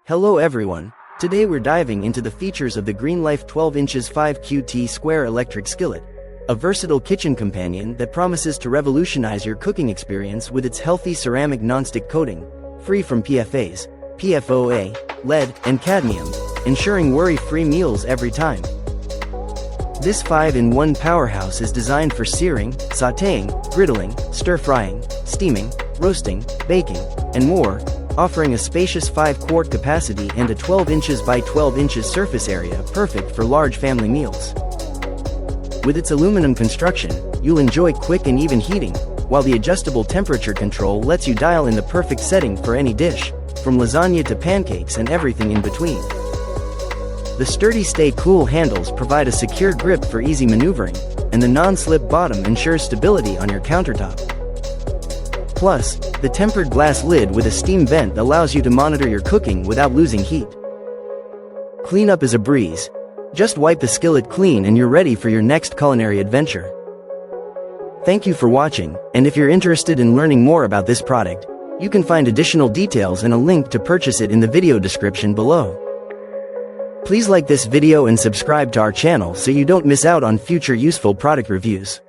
Hello everyone, today we're diving into the features of the GreenLife 12 inches 5QT Square Electric Skillet, a versatile kitchen companion that promises to revolutionize your cooking experience with its healthy ceramic nonstick coating, free from PFAS, PFOA, lead, and cadmium, ensuring worry-free meals every time. This 5-in-1 powerhouse is designed for searing, sautéing, griddling, stir-frying, steaming, roasting, baking, and more, offering a spacious 5-quart capacity and a 12 inches by 12 inches surface area perfect for large family meals. With its aluminum construction, you'll enjoy quick and even heating, while the adjustable temperature control lets you dial in the perfect setting for any dish, from lasagna to pancakes and everything in between. The sturdy Stay Cool handles provide a secure grip for easy maneuvering, and the non-slip bottom ensures stability on your countertop. Plus, the tempered glass lid with a steam vent allows you to monitor your cooking without losing heat. Cleanup is a breeze. Just wipe the skillet clean and you're ready for your next culinary adventure. Thank you for watching, and if you're interested in learning more about this product, you can find additional details and a link to purchase it in the video description below. Please like this video and subscribe to our channel so you don't miss out on future useful product reviews.